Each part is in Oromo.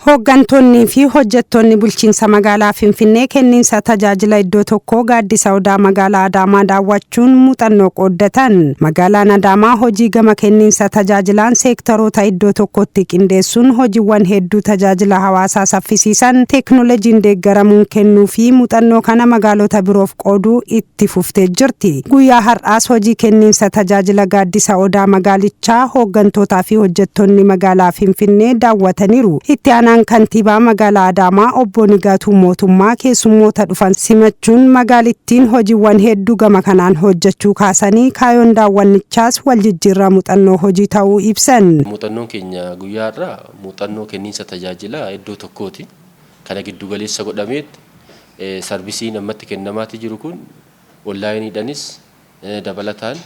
Hooggantoonni fi hojjettoonni bulchiinsa magaalaa Finfinnee kenniinsa tajaajila iddoo tokkoo gaaddisa odaa magaalaa Adaamaa daawwachuun muuxannoo qooddatan. Magaalaan Adaamaa hojii gama kenniinsa tajaajilaan seektaroota iddoo tokkotti qindeessuun hojiiwwan hedduu tajaajila hawaasaa saffisiisan teeknooloojiin deeggaramuun kennuu fi muuxannoo kana magaalota biroof qooduu itti fuftee jirti. Guyyaa har'aas hojii kenniinsa tajaajila gaaddisa odaa magaalichaa hooggantootaa fi hojjettoonni magaalaa Finfinnee daawwataniiru. Kantiibaa magaalaa Adaamaa obbo Nigaatuu Mootummaa keessummoota dhufan simachuun magaalittiin hojiiwwan hedduu gama kanaan hojjechuu kaasanii kaayoon daawwannichaas wal jijjiirraa muuxannoo hojii ta'uu ibsan. Muuxannoon keenya guyyaa irraa muuxannoo kenniinsa tajaajila iddoo tokkooti. Kana giddu galeessa godhameet sarvisii namatti kennamaati jiru kun onlaayiniidhaanis dabalataan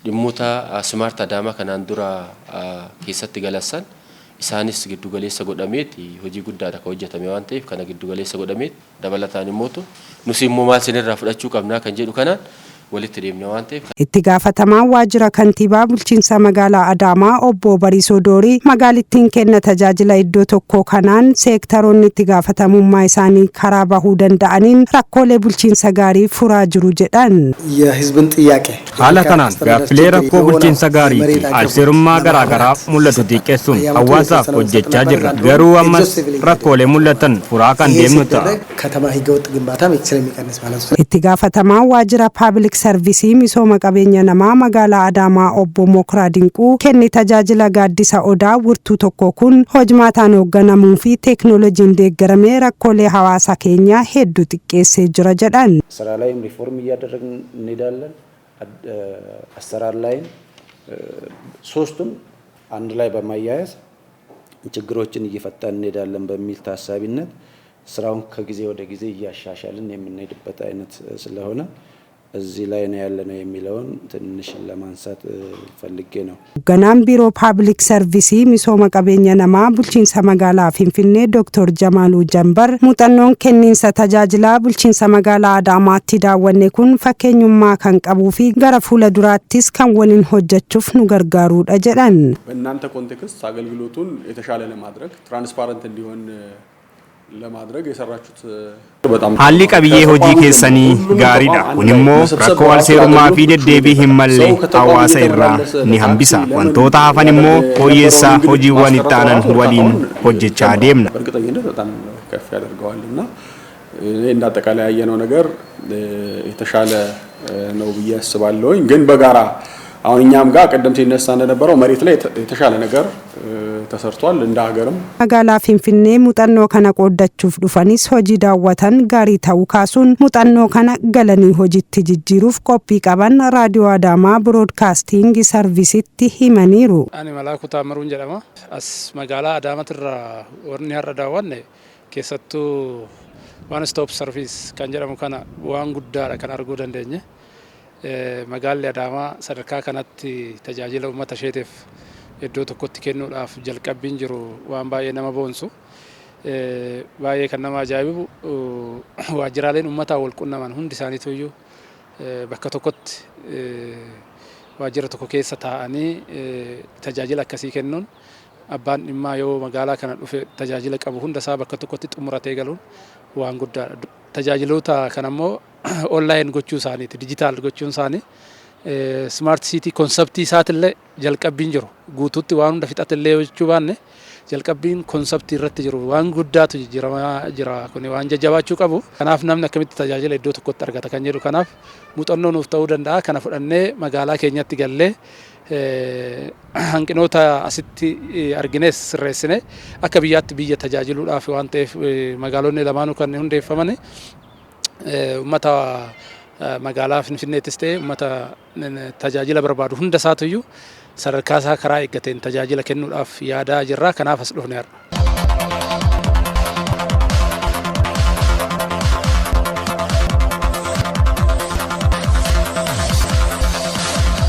dhimmoota Smart Adaamaa kanaan dura keessatti galassan isaanis giddu galeessa godhameeti hojii guddaadha kan hojjetame waan ta'eef kana giddu galeessa godhameeti dabalataan immoo nus immoo maal sinirraa fudhachuu qabnaa kan jedhu kanaan walitti deemna waan ta'eef. Itti gaafatamaan waajjira kantiibaa bulchiinsa magaalaa Adaamaa obbo Bariisoo Doorii magaalittiin kenna tajaajila iddoo tokkoo kanaan seektaroonni itti gaafatamummaa isaanii karaa bahuu danda'aniin rakkoolee bulchiinsa gaarii furaa jiru jedhan. የህዝብን ጥያቄ haala kanaan gaaffilee rakkoo bulchiinsa gaarii fi alseerummaa garaagaraa mul'atu xiqqeessuun hawaasaaf hojjechaa jirra. Garuu ammas rakkoolee mul'atan furaa kan deemnu ta'a. ከተማ ህገወጥ ግንባታም ስለሚቀንስ ማለት ነው. Itti gaafatamaan waajjira paabilik sarvisii misooma qabeenya namaa magaalaa Adaamaa obbo Mokraa Dinquu kenni tajaajila gaaddisa odaa wurtuu tokko kun hojmaataan hoogganamuu fi teeknooloojiin deeggaramee rakkoolee hawaasa keenyaa hedduu xiqqeessee jira jedhan. ስራ ላይም ሪፎርም እያደረግን እንሄዳለን። አሰራር ላይ ሶስቱም አንድ ላይ በማያያዝ ችግሮችን እየፈታን እንሄዳለን በሚል ታሳቢነት ስራውን ከጊዜ ወደ ጊዜ እያሻሻልን የምንሄድበት አይነት ስለሆነ እዚህ ላይ ነው ያለነው የሚለውን ትንሽ ለማንሳት ፈልጌ ነው። ገናም ቢሮ ፓብሊክ ሰርቪስ ሚሶማ ቀበኛ ነማ ቡልቺንሳ መጋላ ፊንፊኔ ዶክተር ጀማሉ ጀንበር ሙጠኖን ከኒንሳ ተጃጅላ ቡልቺንሳ መጋላ አዳማቲ ዳወኔ ኩን ፈከኙማ ካን ቀቡፊ ገረ ፉለ ዱራቲስ ካን ወሊን ሆጀቹፍ ኑ ገርጋሩ ደጀዳን በእናንተ ኮንቴክስት አገልግሎቱን የተሻለ ለማድረግ ትራንስፓረንት እንዲሆን ለማድረግ የሰራችሁት በጣም haalli qabiyyee hojii keessanii gaariidha. Kun immoo rakkoo alseerummaa fi deddeebii hin malle hawaasa irraa ni hambisa. Wantoota hafan immoo fooyyessaa hojiiwwan itti aanan waliin hojjechaa deemna. በእርግጠኝነት በጣም ከፍ ያደርገዋልና እንደ አጠቃላይ ያየነው ነገር የተሻለ ነው ብዬ አስባለሁኝ። ግን በጋራ አሁን እኛም ጋር ቀደም ሲነሳ እንደነበረው መሬት ላይ የተሻለ ነገር ተሰርቷል እንደ ሀገርም magaalaa Finfinnee muuxannoo kana qoodachuuf dhufanis hojii daawwatan gaarii ta'uu kaasuun muuxannoo kana galanii hojiitti jijjiiruuf qophii qaban raadiyoo Adaamaa biroodkaasting sarvisiitti himaniiru. Ani Malaaku Taammaruun jedhama. As magaalaa Adaamaatirraa warri har'a daawwanne keessattuu one stop service kan jedhamu kana waan guddaadha kan arguu dandeenye. Magaalli Adaamaa sadarkaa kanatti tajaajila uummata isheetiif iddoo tokkotti kennuudhaaf jalqabbiin jiru waan baay'ee nama boonsu baay'ee kan nama ajaa'ibu waajjiraaleen uummataa wal qunnaman hundi isaaniitu iyyuu bakka tokkotti waajjira tokko keessa taa'anii tajaajila akkasii kennuun abbaan dhimmaa yoo magaalaa kana dhufe tajaajila qabu hunda isaa bakka tokkotti xumuratee galuun waan guddaadha. Tajaajiloota kanammoo online gochuu isaaniiti digital gochuun isaanii smart city concept isaatillee jalqabbiin jiru guutuutti waan hunda fixatillee jechuu baanne jalqabbiin concept irratti jiru waan guddaatu jira kun waan jajjabaachuu qabu. Kanaaf namni akkamitti tajaajila iddoo tokkotti argata kan jedhu kanaaf muuxannoo nuuf ta'uu danda'a. Kana fudhannee magaalaa keenyatti gallee hanqinoota asitti argines sirreessine akka biyyaatti biyya tajaajiluudhaaf waan ta'eef magaalonni lamaanuu kan hundeeffaman uummata magaalaa Finfinneettis ta'e uummata tajaajila barbaadu hunda isaatu iyyuu sadarkaa isaa karaa eeggateen tajaajila kennuudhaaf yaadaa jirra. Kanaaf as dhufne har'a.